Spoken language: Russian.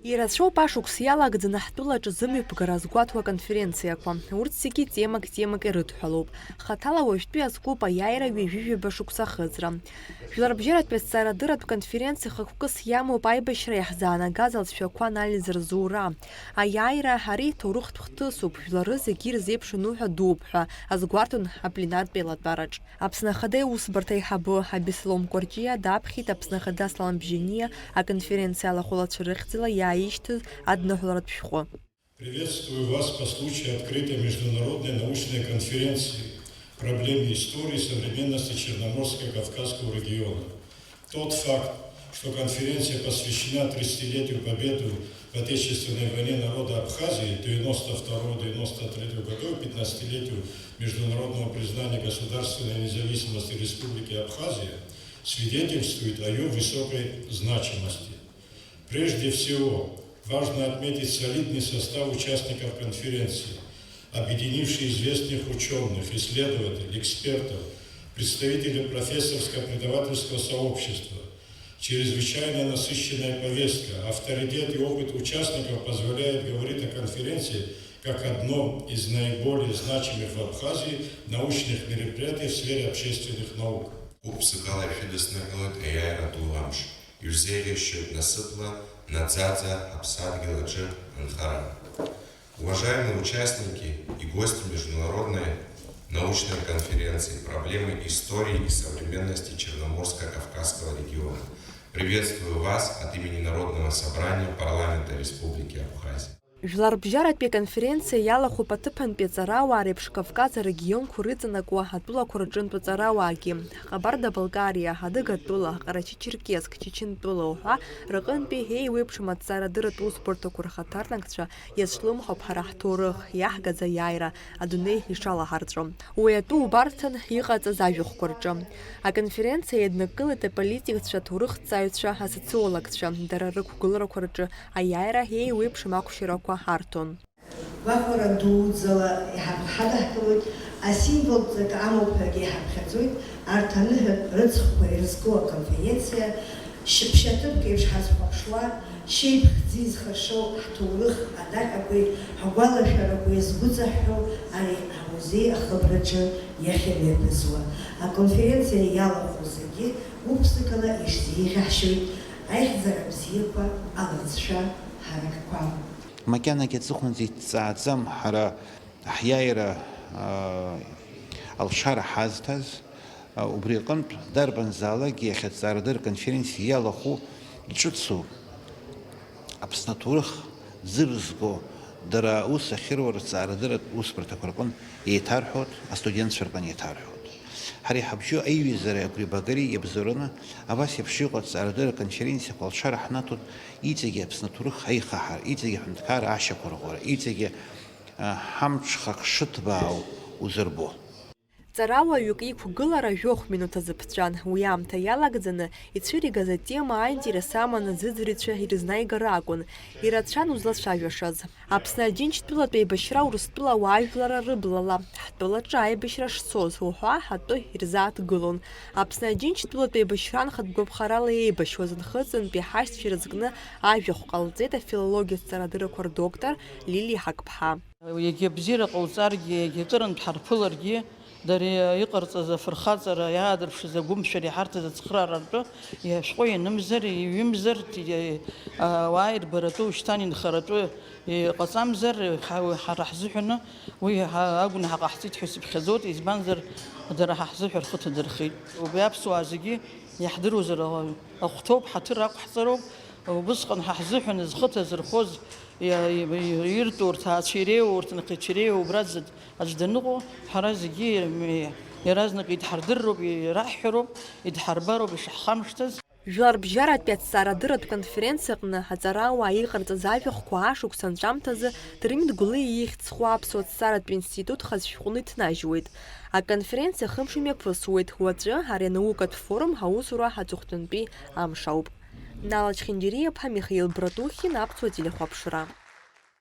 Ирацәоуп ашықәс иалагӡаны ҳтәылаҿы зымҩаԥгара азгәаҭо аконференциақәа. Урҭ зегьы темак ирыдҳәалоуп. Хаҭала уажәтәи азкуп аиааира ҩажәижәаба шықәса ахыҵра. Жәларбжьаратәи азҵаарадырратә конференциа хықәкыс иамоуп аибашьра иаҳзаанагаз алҵшәақәа анализ рзура. Аиааира ари ҭоурыхтә хҭысуп, жәлары зегьы ирзеиԥшыну ҳәа дууп ҳәа азгәарҭон апленартә еилатәараҿ. Аԥсны Ахада Аусбарҭа аиҳабы Абеслом Кәарҷиа даԥхьеит Аԥсны Ахада Асламбжьаниа аконференциа алахәылацәа рыхьӡала иааишьҭыз адныҳәаларатә шәҟәы. Приветствую вас по случаю открытой международной научной конференции «Проблемы истории и современности Черноморско-Кавказского региона». Тот факт, что конференция посвящена 30-летию победы в Отечественной войне народа Абхазии 92-93 годов, 15-летию международного признания государственной независимости Республики Абхазия, свидетельствует о ее высокой значимости. Прежде всего, важно отметить солидный состав участников конференции, объединивший известных ученых, исследователей, экспертов, представителей профессорско-преподавательского сообщества. Чрезвычайно насыщенная повестка, авторитет и опыт участников позволяют говорить о конференции как одном из наиболее значимых в Абхазии научных мероприятий в сфере общественных наук. Уважаемые участники и гости международной научной конференции «Проблемы истории и современности Черноморско-Кавказского региона», приветствую вас от имени Народного собрания парламента Республики Абхазия. Жәларбжьаратәи аконференциа иалахәуп аҭыԥантәи аҵарауаа реиԥш Кавказ арегионқәа рыҵанакуа атәылақәа рҿынтә аҵарауаагьы. Ҟабарда-Балкариа, Адыгатәыла, Ҟарачи-Черкесск, Чечентәыла уҳәа рҟынтәи еиуеиԥшым аҭҵаарадырратә усбарҭақәа рхаҭарнакцәа иазҿлымҳауп ҳара ҳҭоурых, иаҳгаӡ аиааира, адунеи ишалаҳарҵәо. Уи атәы убарҭан иҟаҵаз ажәахәқәа рҿы. Аконференциа иаднакылеит аполитикцәа, аҭоурыхҭҵааҩцәа, асоциологцәа, дара рықәгыларақәа рҿы аиааира еиуеиԥшым ақәшьарақәа ҳарҭон. Вахора дуӡала иҳаԥҳадаҳкылоит, асимволҵак амоуп ҳәагьы иҳаԥхьаӡоит, арҭ аныҳәатә рыҵхқәа ирызку аконференциа шьыԥшьаҭыԥк еиԥш ҳазхәаԥшуа, шьеиԥхьӡы изхашоу ҳҭоурых адаҟьақәеи ҳгәалашәарақәеи згәыҵаҳәҳәо ари ҳмузеи ахыбраҿы иахьамҩаԥысуа. Аконференциа иалахәу зегьы гәыԥ-ԥсыкала ишзеиӷьаҳшьоит аихьӡара бзиақәа, алыҵшәа ҳаракқәа. Макьанагьы аҵыхәанӡа иҭҵааӡам ҳара ҳиааира алшара ҳазҭаз, убри аҟынтә дарбанзаалакгьы иахьа аҭҵаарадырратә конференциа иалахәу иҿыцу Аԥсны аҭоурых зырзго дара ус ахьыруа рҭҵаарадырратә усбарҭақәа рҟынтә еиҭарҳәоит, астудентцәа рҟынтә еиҭарҳәоит. Ҳара иҳабжьо аиҩызареи агәреибагареи иабзоураны абас еиԥш иҟоу аҭҵаарадырратә конференциақәа алшара ҳнаҭоит иҵегьы Аԥсны аҭоурых аихаҳара, иҵегьы аҳәынҭқарра ашьақәырӷәӷәара, иҵегьы ҳамҽхак шыҭбаау узырбо. Ҵарауаҩык иқәгылара жәохә минуҭ азыԥҵәан. Уи аамҭа иалагӡаны ицәыригаз атема аинтерес аманы аӡыӡҩцәа ирызнаигара акәын. Ирацәан узлацәажәашаз. Аԥсны Аџьынџьтәылатә еибашьра Урыстәыла ауаажәлара рыблала ҳтәылаҿы аибашьра шцоз уҳәа ҳатәы ирзааҭгылон. Аԥсны Аџьынџьтәылатә еибашьра анхатә гәаԥхарала еибашьуаз нхыҵынтәи ҳашьцәа ирызкны ажәахә ҟалҵеит афилологиа зҵаарадыррақәа рдоктор Лилиа Ҳақԥҳа. Егьа бзиара ҟауҵаргьы, егьа акырынтә ҳарԥыларгьы, дара иҟарҵаз афырхаҵара иаадырԥшыз агәымшәара иҳарҭаз ацхыраара ртәы иашәҟәы ианымзар, иҩымзар, ауаа ирбаратәы ушьҭан инхаратәы иҟаҵамзар, ҳара ҳзыҳәаны уи агәнаҳа ҟаҳҵеит ҳәа сыԥхьаӡоит, избанзар дара ҳа ҳзыҳәа рхы ҭадырхеит. Убри аԥсуаа зегьы иаҳдыруазар ахәҭоуп, ҳаҭыр ақәҳҵароуп, убысҟан ҳа ҳзыҳәан зхы ҭазырхоз иртәу рҭаацәа иреиуоу, рҭынхацәа иреиуоу убра аӡә даныҟоу, ҳара зегьы иаразнак идҳардырроуп, ираҳҳәароуп, идҳарбароуп ишаҳхамышҭыз. Жәларбжьаратәи аҭҵаарадырратә конференциаҟны аҵарауаа иҟарҵаз ажәахәқәа ашықәс анҵәамҭазы Дырмит Гәлиа ихьӡ-хәы Аԥсуа аҭҵааратә институт хазшәҟәны иҭнажьуеит. Аконференциа хымш имҩаԥысуеит. Уаҵәы ари анаукатә форум ҳаусура аҵыхәтәантәи амш ауп. Нала Чхиндириаԥҳа, Михаил Братухин, Аԥсуа телехәаԥшра.